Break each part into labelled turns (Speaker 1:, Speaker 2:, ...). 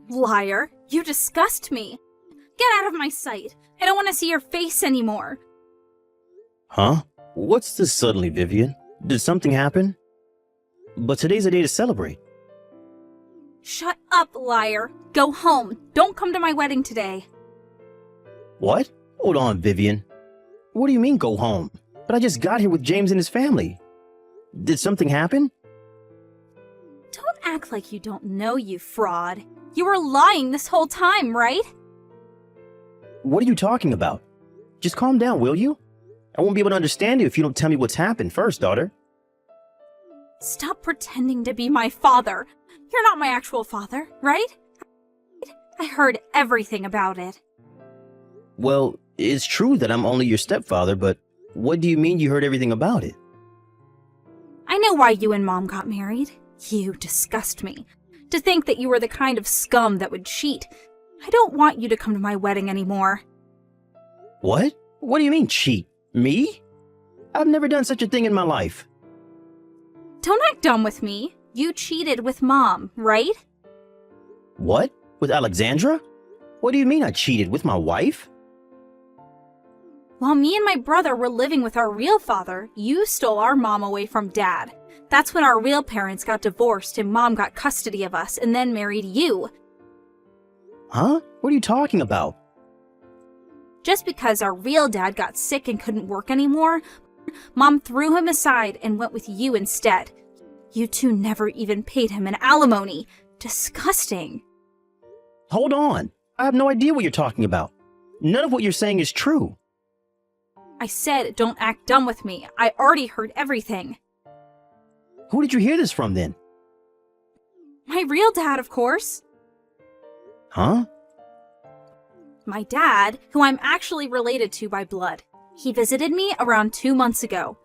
Speaker 1: Liar, you disgust me. Get out of my sight. I don't want to see your face anymore.
Speaker 2: Huh? What's this suddenly, Vivian? Did something happen? But today's a day to celebrate.
Speaker 1: Shut up, liar. Go home. Don't come to my wedding today.
Speaker 2: What? Hold on, Vivian. What do you mean go home? But I just got here with James and his family. Did something happen?
Speaker 1: Don't act like you don't know, you fraud. You were lying this whole time, right?
Speaker 2: What are you talking about? Just calm down, will you? I won't be able to understand you if you don't tell me what's happened first, daughter.
Speaker 1: Stop pretending to be my father. You're not my actual father, right? I heard everything about it.
Speaker 2: Well, it's true that I'm only your stepfather, but what do you mean you heard everything about it?
Speaker 1: I know why you and Mom got married. You disgust me. To think that you were the kind of scum that would cheat. I don't want you to come to my wedding anymore.
Speaker 2: What? What do you mean cheat? Me? I've never done such a thing in my life.
Speaker 1: Don't act dumb with me. You cheated with Mom, right?
Speaker 2: What? With Alexandra? What do you mean I cheated with my wife?
Speaker 1: While me and my brother were living with our real father, you stole our mom away from Dad. That's when our real parents got divorced and Mom got custody of us and then married you.
Speaker 2: Huh? What are you talking about?
Speaker 1: Just because our real dad got sick and couldn't work anymore, Mom threw him aside and went with you instead. You two never even paid him an alimony. Disgusting.
Speaker 2: Hold on. I have no idea what you're talking about. None of what you're saying is true.
Speaker 1: I said don't act dumb with me. I already heard everything.
Speaker 2: Who did you hear this from then?
Speaker 1: My real dad, of course.
Speaker 2: Huh?
Speaker 1: My dad, who I'm actually related to by blood. He visited me around 2 months ago.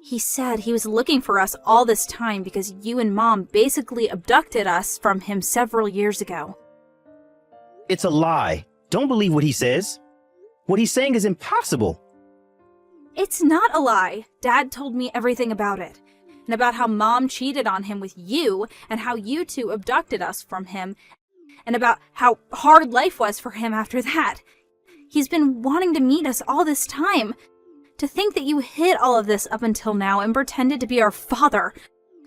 Speaker 1: He said he was looking for us all this time because you and Mom basically abducted us from him several years ago.
Speaker 2: It's a lie. Don't believe what he says. What he's saying is impossible.
Speaker 1: It's not a lie. Dad told me everything about it. And about how Mom cheated on him with you and how you two abducted us from him. And about how hard life was for him after that. He's been wanting to meet us all this time. To think that you hid all of this up until now and pretended to be our father.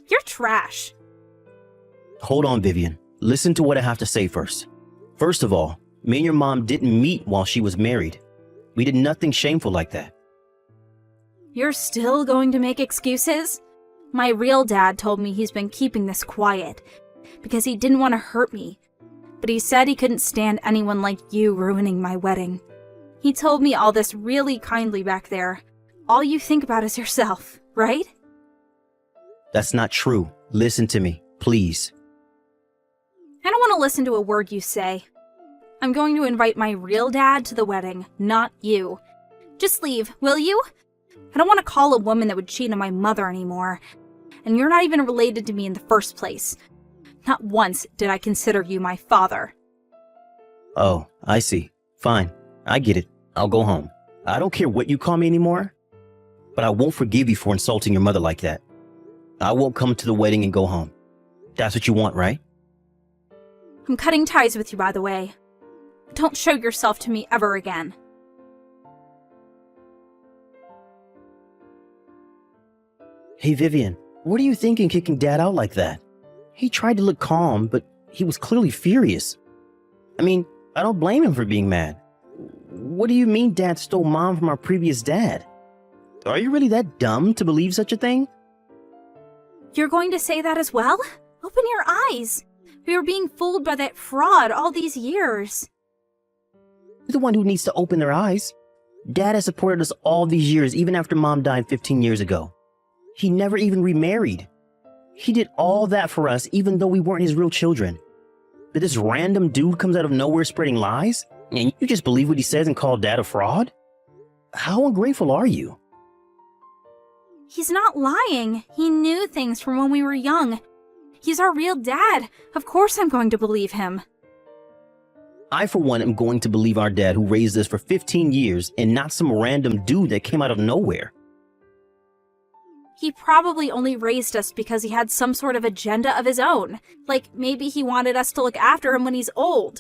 Speaker 1: You're trash.
Speaker 2: Hold on, Vivian. Listen to what I have to say first. First of all, me and your mom didn't meet while she was married. We did nothing shameful like that.
Speaker 1: You're still going to make excuses? My real dad told me he's been keeping this quiet because he didn't want to hurt me. But he said he couldn't stand anyone like you ruining my wedding. He told me all this really kindly back there. All you think about is yourself, right?
Speaker 2: That's not true. Listen to me, please.
Speaker 1: I don't want to listen to a word you say. I'm going to invite my real dad to the wedding, not you. Just leave, will you? I don't want to call a woman that would cheat on my mother anymore. And you're not even related to me in the first place. Not once did I consider you my father.
Speaker 2: Oh, I see. Fine. I get it. I'll go home. I don't care what you call me anymore, but I won't forgive you for insulting your mother like that. I won't come to the wedding and go home. That's what you want, right?
Speaker 1: I'm cutting ties with you, by the way. Don't show yourself to me ever again.
Speaker 2: Hey, Vivian, what are you thinking kicking Dad out like that? He tried to look calm, but he was clearly furious. I mean, I don't blame him for being mad. What do you mean Dad stole Mom from our previous dad? Are you really that dumb to believe such a thing?
Speaker 1: You're going to say that as well? Open your eyes. We were being fooled by that fraud all these years.
Speaker 2: You're the one who needs to open their eyes. Dad has supported us all these years, even after Mom died 15 years ago. He never even remarried. He did all that for us, even though we weren't his real children. But this random dude comes out of nowhere spreading lies, and you just believe what he says and call Dad a fraud? How ungrateful are you?
Speaker 1: He's not lying. He knew things from when we were young. He's our real dad. Of course I'm going to believe him.
Speaker 2: I, for one, am going to believe our dad who raised us for 15 years and not some random dude that came out of nowhere.
Speaker 1: He probably only raised us because he had some sort of agenda of his own. Like, maybe he wanted us to look after him when he's old.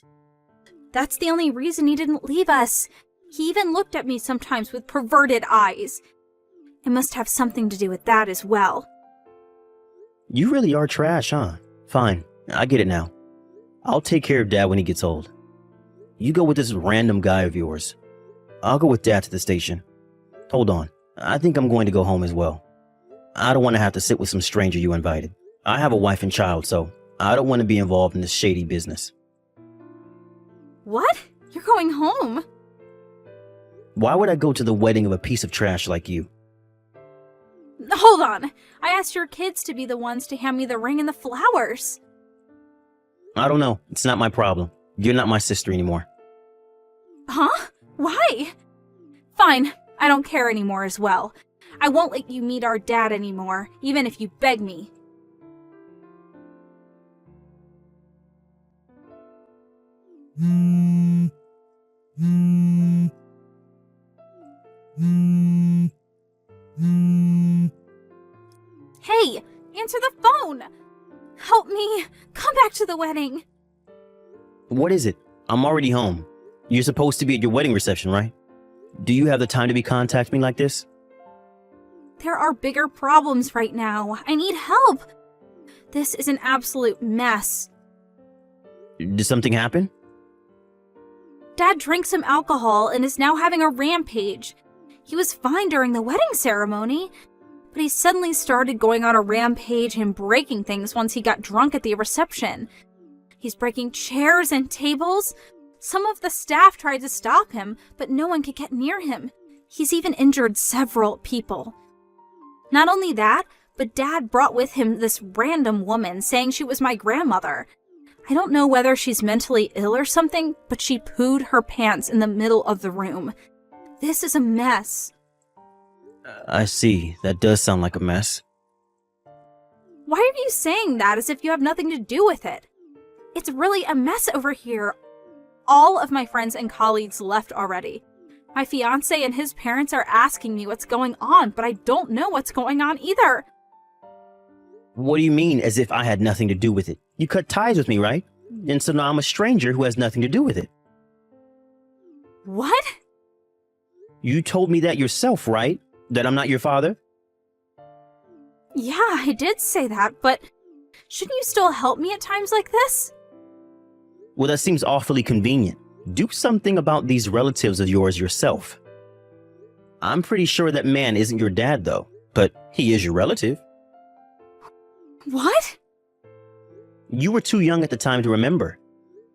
Speaker 1: That's the only reason he didn't leave us. He even looked at me sometimes with perverted eyes. It must have something to do with that as well.
Speaker 2: You really are trash, huh? Fine, I get it now. I'll take care of Dad when he gets old. You go with this random guy of yours. I'll go with Dad to the station. Hold on, I think I'm going to go home as well. I don't want to have to sit with some stranger you invited. I have a wife and child, so I don't want to be involved in this shady business.
Speaker 1: What? You're going home?
Speaker 2: Why would I go to the wedding of a piece of trash like you?
Speaker 1: Hold on. I asked your kids to be the ones to hand me the ring and the flowers.
Speaker 2: I don't know. It's not my problem. You're not my sister anymore.
Speaker 1: Huh? Why? Fine. I don't care anymore as well. I won't let you meet our dad anymore, even if you beg me. Hey, answer the phone! Help me! Come back to the wedding!
Speaker 2: What is it? I'm already home. You're supposed to be at your wedding reception, right? Do you have the time to be contacting me like this?
Speaker 1: There are bigger problems right now. I need help. This is an absolute mess.
Speaker 2: Did something happen?
Speaker 1: Dad drank some alcohol and is now having a rampage. He was fine during the wedding ceremony, but he suddenly started going on a rampage and breaking things once he got drunk at the reception. He's breaking chairs and tables. Some of the staff tried to stop him, but no one could get near him. He's even injured several people. Not only that, but Dad brought with him this random woman saying she was my grandmother. I don't know whether she's mentally ill or something, but she pooed her pants in the middle of the room. This is a mess.
Speaker 2: I see. That does sound like a mess.
Speaker 1: Why are you saying that as if you have nothing to do with it? It's really a mess over here. All of my friends and colleagues left already. My fiancé and his parents are asking me what's going on, but I don't know what's going on either.
Speaker 2: What do you mean, as if I had nothing to do with it? You cut ties with me, right? And so now I'm a stranger who has nothing to do with it.
Speaker 1: What?
Speaker 2: You told me that yourself, right? That I'm not your father?
Speaker 1: Yeah, I did say that, but shouldn't you still help me at times like this?
Speaker 2: Well, that seems awfully convenient. Do something about these relatives of yours yourself. I'm pretty sure that man isn't your dad, though, but he is your relative.
Speaker 1: What?
Speaker 2: You were too young at the time to remember,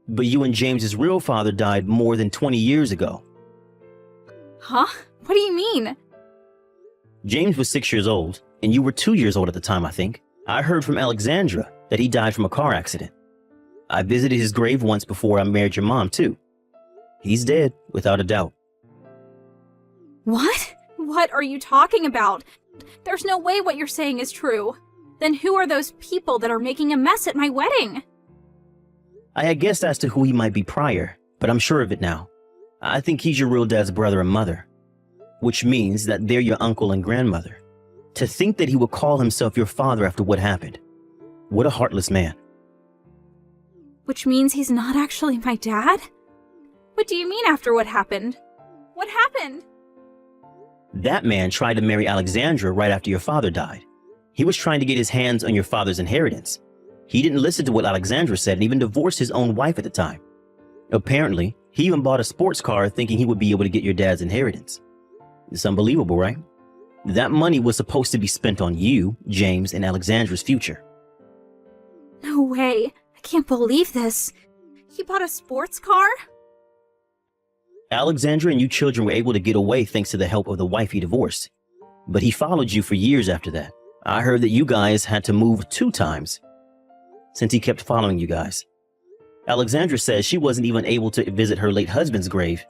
Speaker 2: but you and James's real father died more than 20 years ago.
Speaker 1: Huh? What do you mean?
Speaker 2: James was 6 years old, and you were 2 years old at the time, I think. I heard from Alexandra that he died from a car accident. I visited his grave once before I married your mom, too. He's dead, without a doubt.
Speaker 1: What? What are you talking about? There's no way what you're saying is true. Then who are those people that are making a mess at my wedding?
Speaker 2: I had guessed as to who he might be prior, but I'm sure of it now. I think he's your real dad's brother and mother, which means that they're your uncle and grandmother. To think that he would call himself your father after what happened. What a heartless man.
Speaker 1: Which means he's not actually my dad? What do you mean after what happened? What happened?
Speaker 2: That man tried to marry Alexandra right after your father died. He was trying to get his hands on your father's inheritance. He didn't listen to what Alexandra said and even divorced his own wife at the time. Apparently, he even bought a sports car thinking he would be able to get your dad's inheritance. It's unbelievable, right? That money was supposed to be spent on you, James, and Alexandra's future.
Speaker 1: No way. I can't believe this. He bought a sports car?
Speaker 2: Alexandra and you children were able to get away thanks to the help of the wife he divorced. But he followed you for years after that. I heard that you guys had to move 2 times since he kept following you guys. Alexandra says she wasn't even able to visit her late husband's grave,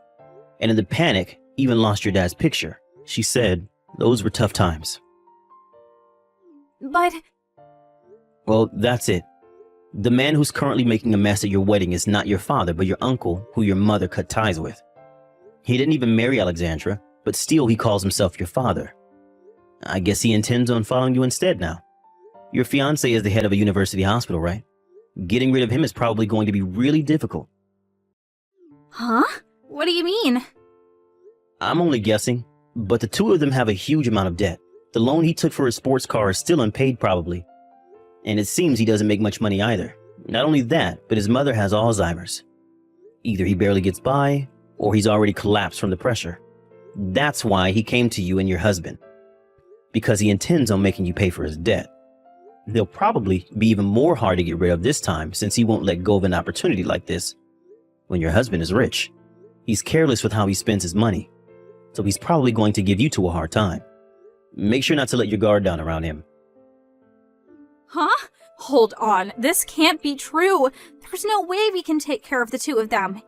Speaker 2: and in the panic, even lost your dad's picture. She said those were tough times.
Speaker 1: But...
Speaker 2: Well, that's it. The man who's currently making a mess at your wedding is not your father, but your uncle, who your mother cut ties with. He didn't even marry Alexandra, but still he calls himself your father. I guess he intends on following you instead now. Your fiancé is the head of a university hospital, right? Getting rid of him is probably going to be really difficult.
Speaker 1: Huh? What do you mean?
Speaker 2: I'm only guessing, but the two of them have a huge amount of debt. The loan he took for his sports car is still unpaid probably. And it seems he doesn't make much money either. Not only that, but his mother has Alzheimer's. Either he barely gets by, or he's already collapsed from the pressure. That's why he came to you and your husband. Because he intends on making you pay for his debt. They'll probably be even more hard to get rid of this time since he won't let go of an opportunity like this. When your husband is rich, he's careless with how he spends his money. So he's probably going to give you two a hard time. Make sure not to let your guard down around him.
Speaker 1: Huh? Hold on, this can't be true. There's no way we can take care of the two of them.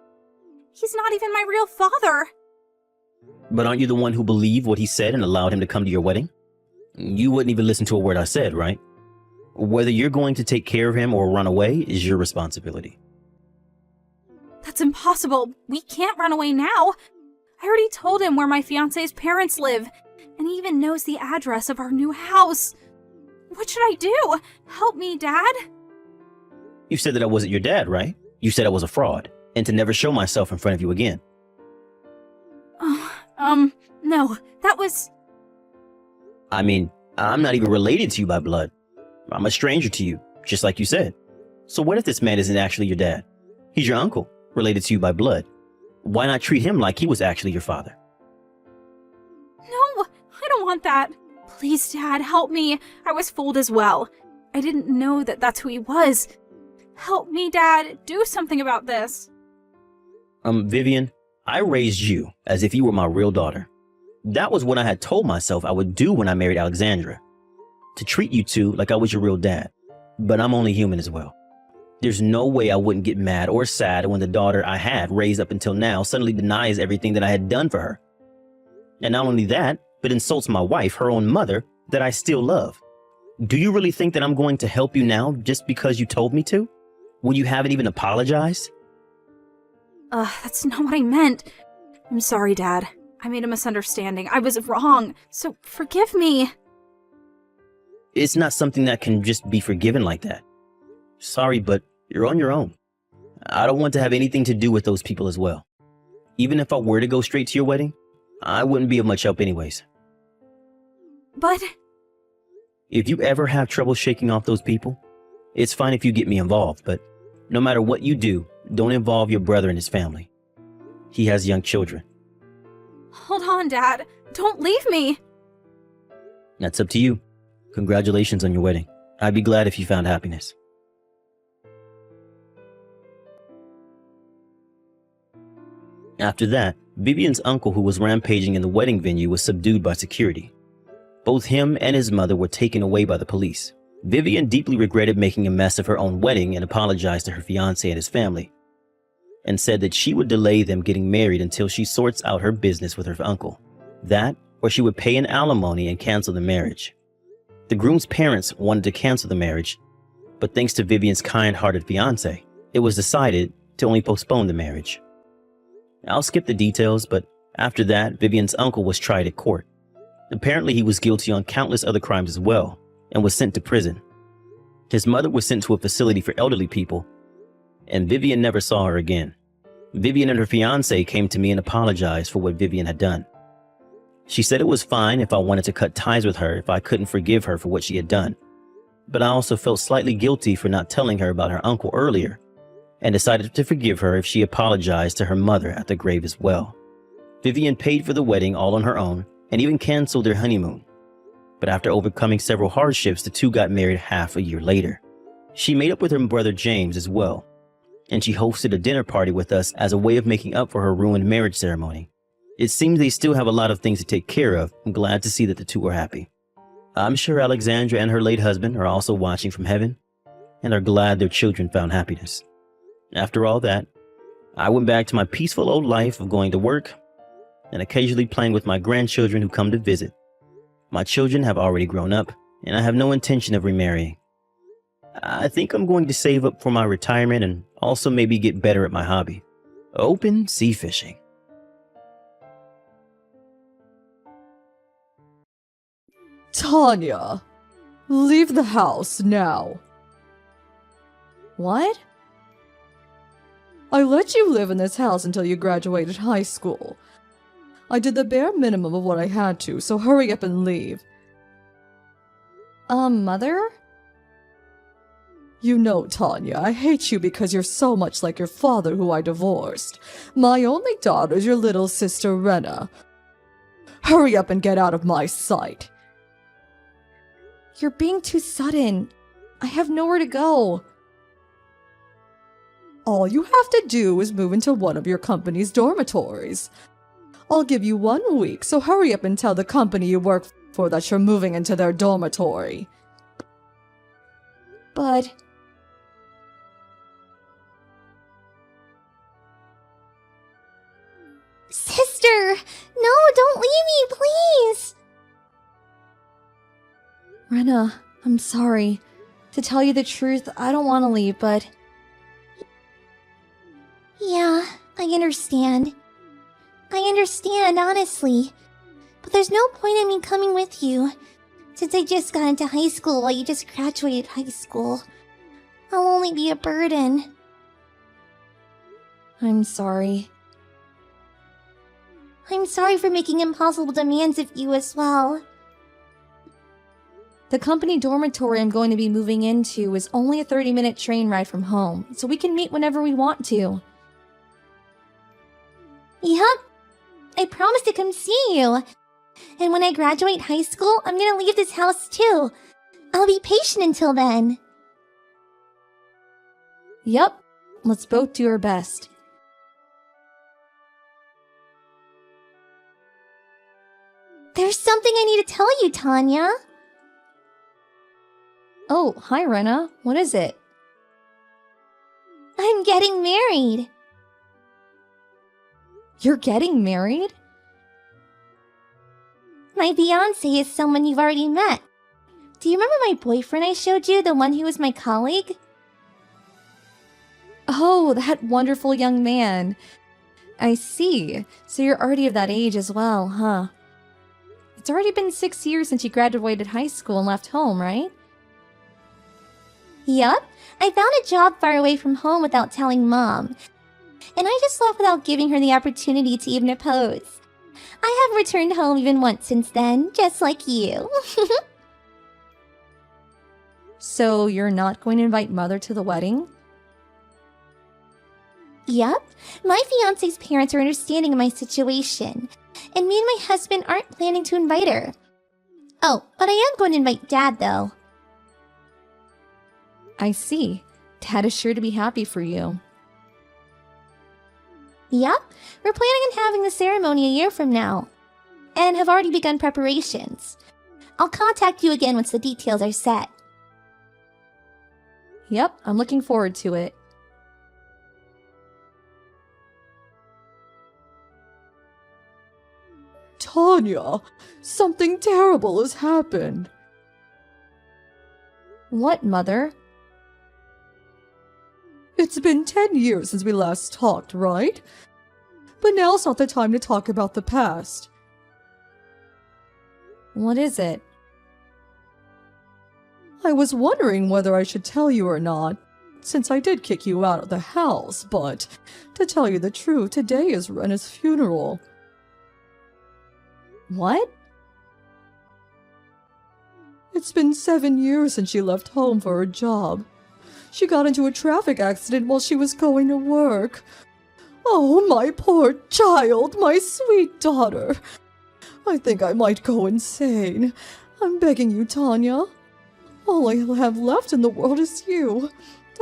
Speaker 1: He's not even my real father.
Speaker 2: But aren't you the one who believed what he said and allowed him to come to your wedding? You wouldn't even listen to a word I said, right? Whether you're going to take care of him or run away is your responsibility.
Speaker 1: That's impossible. We can't run away now. I already told him where my fiancé's parents live, and he even knows the address of our new house. What should I do? Help me, Dad.
Speaker 2: You said that I wasn't your dad, right? You said I was a fraud, and to never show myself in front of you again.
Speaker 1: No, that was...
Speaker 2: I mean, I'm not even related to you by blood. I'm a stranger to you, just like you said. So what if this man isn't actually your dad? He's your uncle, related to you by blood. Why not treat him like he was actually your father?
Speaker 1: No, I don't want that. Please, Dad, help me. I was fooled as well. I didn't know that that's who he was. Help me, Dad. Do something about this.
Speaker 2: Vivian, I raised you as if you were my real daughter. That was what I had told myself I would do when I married Alexandra. To treat you two like I was your real dad. But I'm only human as well. There's no way I wouldn't get mad or sad when the daughter I had raised up until now suddenly denies everything that I had done for her. And not only that, but insults my wife, her own mother, that I still love. Do you really think that I'm going to help you now just because you told me to? When you haven't even apologized?
Speaker 1: That's not what I meant. I'm sorry, Dad. I made a misunderstanding. I was wrong, so forgive me.
Speaker 2: It's not something that can just be forgiven like that. Sorry, but you're on your own. I don't want to have anything to do with those people as well. Even if I were to go straight to your wedding, I wouldn't be of much help anyways.
Speaker 1: But...
Speaker 2: If you ever have trouble shaking off those people, it's fine if you get me involved, but no matter what you do, don't involve your brother and his family. He has young children.
Speaker 1: Hold on, Dad. Don't leave me.
Speaker 2: That's up to you. Congratulations on your wedding. I'd be glad if you found happiness. After that, Vivian's uncle, who was rampaging in the wedding venue, was subdued by security. Both him and his mother were taken away by the police. Vivian deeply regretted making a mess of her own wedding and apologized to her fiancé and his family, and said that she would delay them getting married until she sorts out her business with her uncle. That, or she would pay an alimony and cancel the marriage. The groom's parents wanted to cancel the marriage, but thanks to Vivian's kind-hearted fiancé, it was decided to only postpone the marriage. I'll skip the details, but after that, Vivian's uncle was tried at court. Apparently, he was guilty on countless other crimes as well, and was sent to prison. His mother was sent to a facility for elderly people, and Vivian never saw her again. Vivian and her fiancé came to me and apologized for what Vivian had done. She said it was fine if I wanted to cut ties with her if I couldn't forgive her for what she had done. But I also felt slightly guilty for not telling her about her uncle earlier, and decided to forgive her if she apologized to her mother at the grave as well. Vivian paid for the wedding all on her own, and even canceled their honeymoon. But after overcoming several hardships, the two got married half a year later. She made up with her brother James as well, and she hosted a dinner party with us as a way of making up for her ruined marriage ceremony. It seems they still have a lot of things to take care of. I'm glad to see that the two are happy. I'm sure Alexandra and her late husband are also watching from heaven, and are glad their children found happiness. After all that, I went back to my peaceful old life of going to work and occasionally playing with my grandchildren who come to visit. My children have already grown up, and I have no intention of remarrying. I think I'm going to save up for my retirement and also maybe get better at my hobby, open sea fishing.
Speaker 3: Tanya, leave the house now.
Speaker 1: What?
Speaker 3: I let you live in this house until you graduated high school. I did the bare minimum of what I had to, so hurry up and leave.
Speaker 1: Mother?
Speaker 3: You know, Tanya, I hate you because you're so much like your father who I divorced. My only daughter is your little sister, Rena. Hurry up and get out of my sight.
Speaker 1: You're being too sudden. I have nowhere to go.
Speaker 3: All you have to do is move into one of your company's dormitories. I'll give you 1 week, so hurry up and tell the company you work for that you're moving into their dormitory.
Speaker 1: But...
Speaker 4: Sister! No, don't leave me, please!
Speaker 1: Rena, I'm sorry. To tell you the truth, I don't want to leave, but...
Speaker 4: Yeah, I understand. I understand, honestly. But there's no point in me coming with you. Since I just got into high school while you just graduated high school. I'll only be a burden.
Speaker 1: I'm sorry.
Speaker 4: I'm sorry for making impossible demands of you as well.
Speaker 1: The company dormitory I'm going to be moving into is only a 30-minute train ride from home, so we can meet whenever we want to.
Speaker 4: Yup. I promise to come see you. And when I graduate high school, I'm gonna leave this house too. I'll be patient until then.
Speaker 1: Yup. Let's both do our best.
Speaker 4: There's something I need to tell you, Tanya.
Speaker 1: Oh, hi, Rena. What is it?
Speaker 4: I'm getting married.
Speaker 1: You're getting married?
Speaker 4: My fiancé is someone you've already met. Do you remember my boyfriend I showed you, the one who was my colleague?
Speaker 1: Oh, that wonderful young man. I see. So you're already of that age as well, huh? It's already been 6 years since you graduated high school and left home, right?
Speaker 4: Yup. I found a job far away from home without telling Mom. And I just left without giving her the opportunity to even oppose. I have returned home even once since then, just like you.
Speaker 1: So you're not going to invite Mother to the wedding?
Speaker 4: Yup. My fiancé's parents are understanding of my situation. And me and my husband aren't planning to invite her. Oh, but I am going to invite Dad, though.
Speaker 1: I see. Dad is sure to be happy for you.
Speaker 4: Yup. We're planning on having the ceremony a year from now. And have already begun preparations. I'll contact you again once the details are set.
Speaker 1: Yep, I'm looking forward to it.
Speaker 3: Tanya, something terrible has happened.
Speaker 1: What, Mother?
Speaker 3: It's been 10 years since we last talked, right? But now's not the time to talk about the past.
Speaker 1: What is it?
Speaker 3: I was wondering whether I should tell you or not, since I did kick you out of the house, but to tell you the truth, today is Rena's funeral.
Speaker 1: What?
Speaker 3: It's been 7 years since she left home for her job. She got into a traffic accident while she was going to work. Oh, my poor child, my sweet daughter. I think I might go insane. I'm begging you, Tanya. All I have left in the world is you.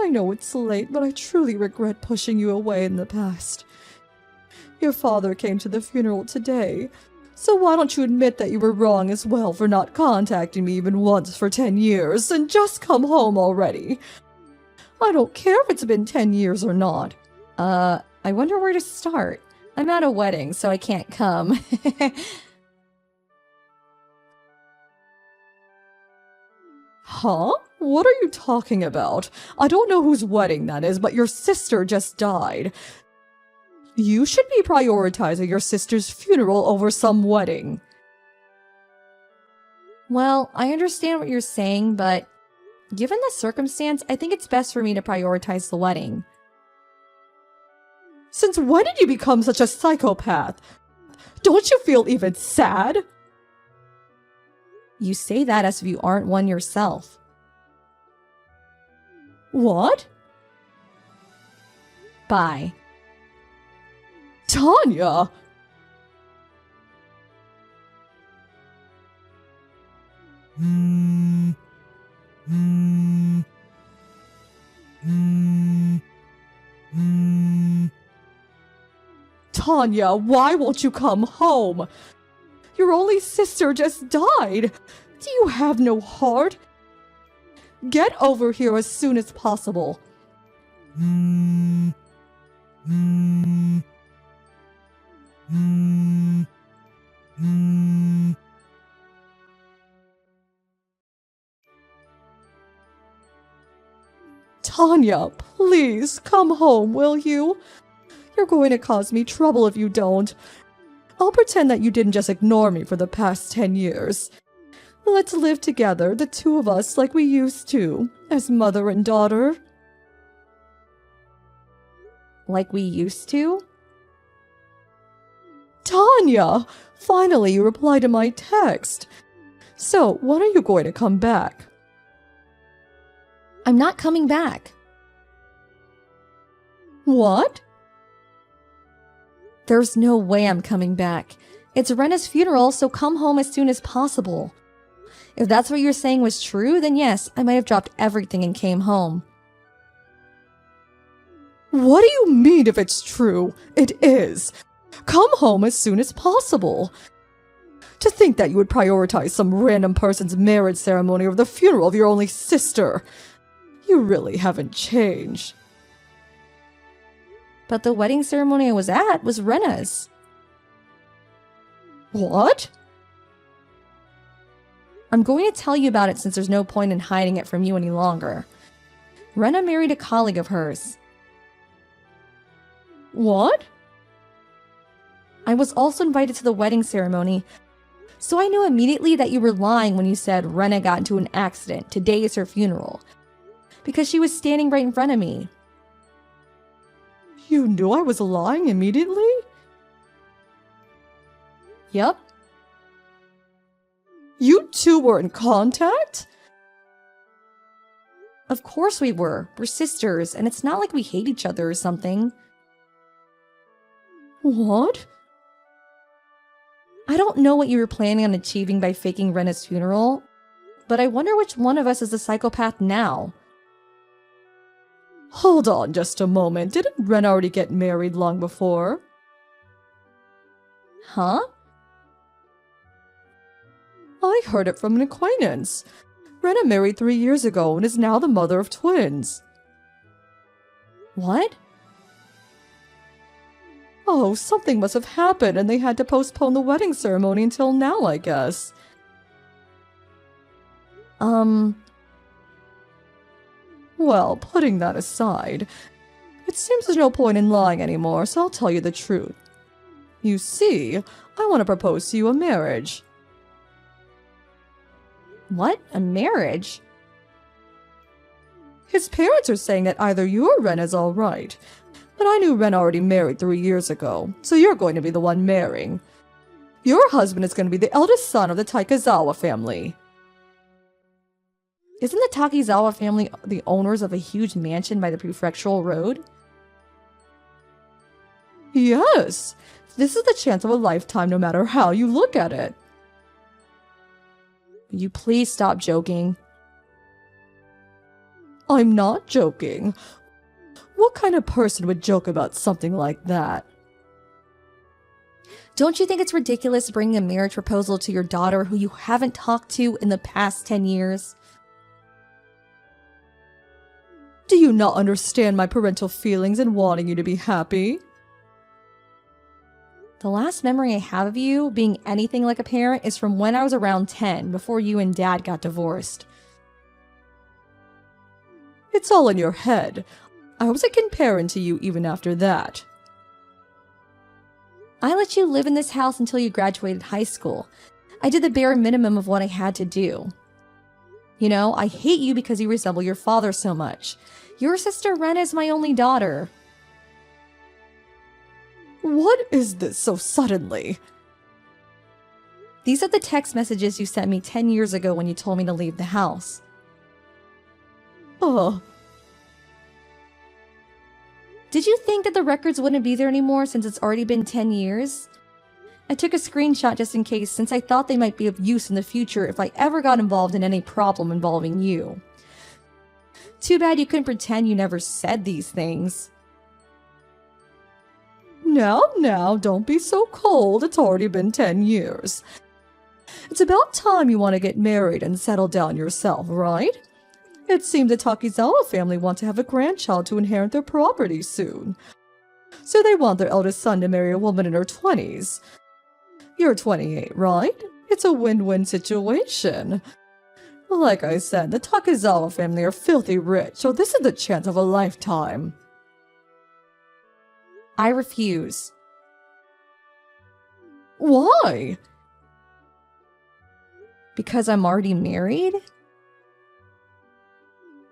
Speaker 3: I know it's late, but I truly regret pushing you away in the past. Your father came to the funeral today, so why don't you admit that you were wrong as well for not contacting me even once for 10 years, and just come home already? I don't care if it's been 10 years or not.
Speaker 1: I wonder where to start. I'm at a wedding, so I can't come.
Speaker 3: Huh? What are you talking about? I don't know whose wedding that is, but your sister just died. You should be prioritizing your sister's funeral over some wedding. Well, I understand what you're saying, but given the circumstance, I think it's best for me to prioritize the wedding. Since when did you become such a psychopath? Don't you feel even sad? You say that as if you aren't one yourself. What? Bye. Tanya! Tanya, why won't you come home? Your only sister just died. Do you have no heart? Get over here as soon as possible. Tanya, please come home, will you? You're going to cause me trouble if you don't. I'll pretend that you didn't just ignore me for the past 10 years. Let's live together, the two of us, like we used to, as mother and daughter. Like we used to? Tanya! Finally, you replied to my text. So, when are you going to come back? I'm not coming back. What? There's no way I'm coming back. It's Rena's funeral, so come home as soon as possible. If that's what you're saying was true, then yes, I might have dropped everything and came home. What do you mean if it's true? It is. Come home as soon as possible. To think that you would prioritize some random person's marriage ceremony over the funeral of your only sister. You really haven't changed. But the wedding ceremony I was at was Rena's. What? I'm going to tell you about it since there's no point in hiding it from you any longer. Rena married a colleague of hers. What? I was also invited to the wedding ceremony, so I knew immediately that you were lying when you said Rena got into an accident. Today is her funeral. Because she was standing right in front of me. You knew I was lying immediately? Yep. You two were in contact? Of course we were. We're sisters, and it's not like we hate each other or something. What? I don't know what you were planning on achieving by faking Rena's funeral, but I wonder which one of us is the psychopath now. Hold on just a moment. Didn't Rena already get married long before? Huh? I heard it from an acquaintance. Rena married 3 years ago and is now the mother of twins. What? Oh, something must have happened and they had to postpone the wedding ceremony until now, I guess. Well, putting that aside, it seems there's no point in lying anymore, so I'll tell you the truth. You see, I want to propose to you a marriage. What? A marriage? His parents are saying that either you or Rena's alright, but I knew Rena already married 3 years ago, so you're going to be the one marrying. Your husband is going to be the eldest son of the Taikazawa family. Isn't the Takizawa family the owners of a huge mansion by the prefectural road? Yes! This is the chance of a lifetime no matter how you look at it. Will you please stop joking? I'm not joking. What kind of person would joke about something like that? Don't you think it's ridiculous bringing a marriage proposal to your daughter who you haven't talked to in the past 10 years? Do you not understand my parental feelings and wanting you to be happy? The last memory I have of you being anything like a parent is from when I was around 10, before you and Dad got divorced. It's all in your head. I was a good parent to you even after that. I let you live in this house until you graduated high school. I did the bare minimum of what I had to do. You know, I hate you because you resemble your father so much. Your sister Ren is my only daughter.
Speaker 5: What is this so suddenly?
Speaker 3: These are the text messages you sent me 10 years ago when you told me to leave the house. Did you think that the records wouldn't be there anymore since it's already been 10 years? I took a screenshot just in case, since I thought they might be of use in the future if I ever got involved in any problem involving you. Too bad you couldn't pretend you never said these things.
Speaker 5: Now, don't be so cold. It's already been 10 years. It's about time you want to get married and settle down yourself, right? It seems the Takizawa family want to have a grandchild to inherit their property soon. So they want their eldest son to marry a woman in her 20s. You're 28, right? It's a win-win situation. Like I said, the Takizawa family are filthy rich, so this is the chance of a lifetime.
Speaker 3: I refuse.
Speaker 5: Why?
Speaker 3: Because I'm already married?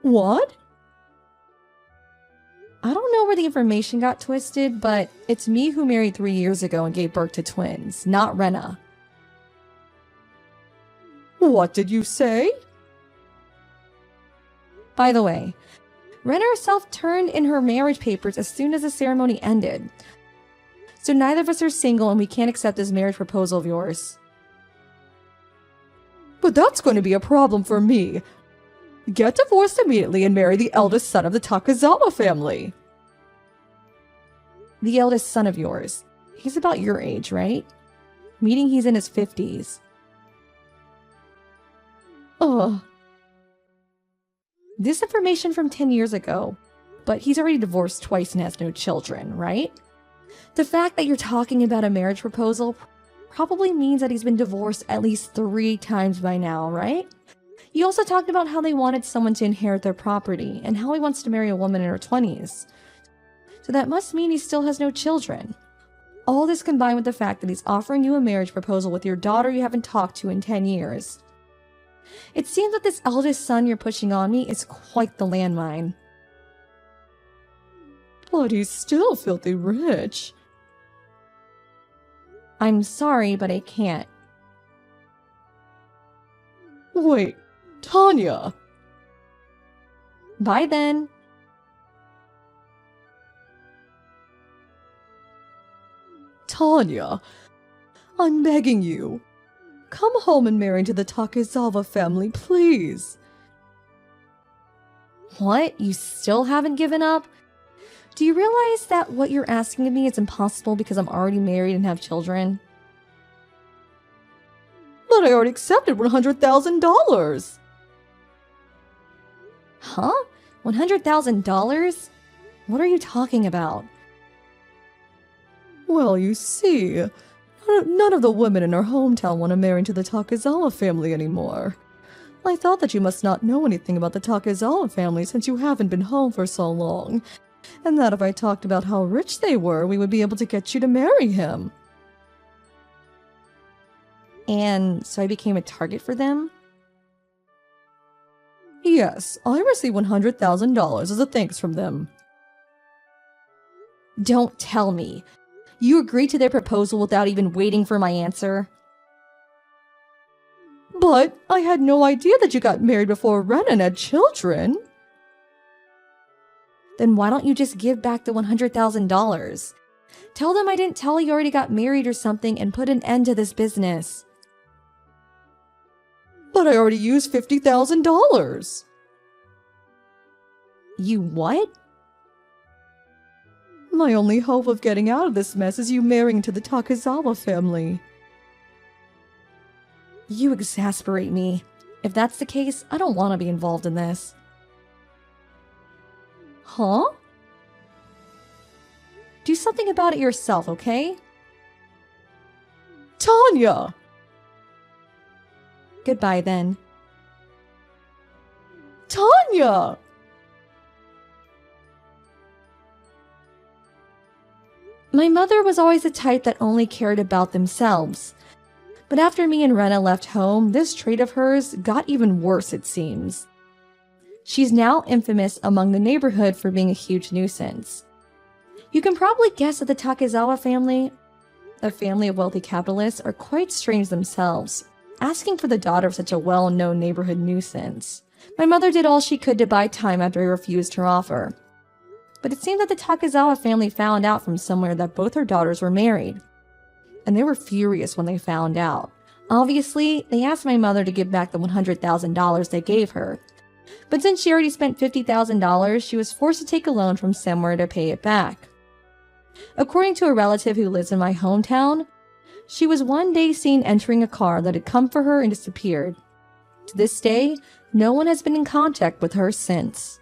Speaker 5: What?
Speaker 3: I don't know where the information got twisted, but it's me who married 3 years ago and gave birth to twins, not Rena.
Speaker 5: What did you say?
Speaker 3: By the way, Rena herself turned in her marriage papers as soon as the ceremony ended. So neither of us are single and we can't accept this marriage proposal of yours.
Speaker 5: But that's going to be a problem for me. Get divorced immediately and marry the eldest son of the Takizawa family.
Speaker 3: The eldest son of yours. He's about your age, right? Meaning he's in his 50s. This information from 10 years ago, but he's already divorced twice and has no children, right? The fact that you're talking about a marriage proposal probably means that he's been divorced at least 3 times by now, right? You also talked about how they wanted someone to inherit their property and how he wants to marry a woman in her 20s. So that must mean he still has no children. All this combined with the fact that he's offering you a marriage proposal with your daughter you haven't talked to in 10 years. It seems that this eldest son you're pushing on me is quite the landmine.
Speaker 5: But he's still filthy rich.
Speaker 3: I'm sorry, but I can't.
Speaker 5: Wait, Tanya!
Speaker 3: Bye then.
Speaker 5: Tanya, I'm begging you. Come home and marry into the Takizawa family, please.
Speaker 3: What? You still haven't given up? Do you realize that what you're asking of me is impossible because I'm already married and have children?
Speaker 5: But I already accepted $100,000.
Speaker 3: Huh? $100,000? What are you talking about?
Speaker 5: Well, you see, none of the women in our hometown want to marry into the Takizawa family anymore. I thought that you must not know anything about the Takizawa family since you haven't been home for so long, and that if I talked about how rich they were, we would be able to get you to marry him.
Speaker 3: And so I became a target for them?
Speaker 5: Yes, I received $100,000 as a thanks from them.
Speaker 3: Don't tell me. You agreed to their proposal without even waiting for my answer?
Speaker 5: But I had no idea that you got married before Ren and had children.
Speaker 3: Then why don't you just give back the $100,000? Tell them I didn't tell you already got married or something and put an end to this business.
Speaker 5: But I already used $50,000.
Speaker 3: You what?
Speaker 5: My only hope of getting out of this mess is you marrying into the Takizawa family.
Speaker 3: You exasperate me. If that's the case, I don't want to be involved in this.
Speaker 5: Huh?
Speaker 3: Do something about it yourself, okay?
Speaker 5: Tanya!
Speaker 3: Goodbye then.
Speaker 5: Tanya!
Speaker 3: My mother was always the type that only cared about themselves. But after me and Rena left home, this trait of hers got even worse, it seems. She's now infamous among the neighborhood for being a huge nuisance. You can probably guess that the Takezawa family, a family of wealthy capitalists, are quite strange themselves, asking for the daughter of such a well-known neighborhood nuisance. My mother did all she could to buy time after I refused her offer. But it seemed that the Takezawa family found out from somewhere that both her daughters were married. And they were furious when they found out. Obviously, they asked my mother to give back the $100,000 they gave her. But since she already spent $50,000, she was forced to take a loan from somewhere to pay it back. According to a relative who lives in my hometown, she was one day seen entering a car that had come for her and disappeared. To this day, no one has been in contact with her since.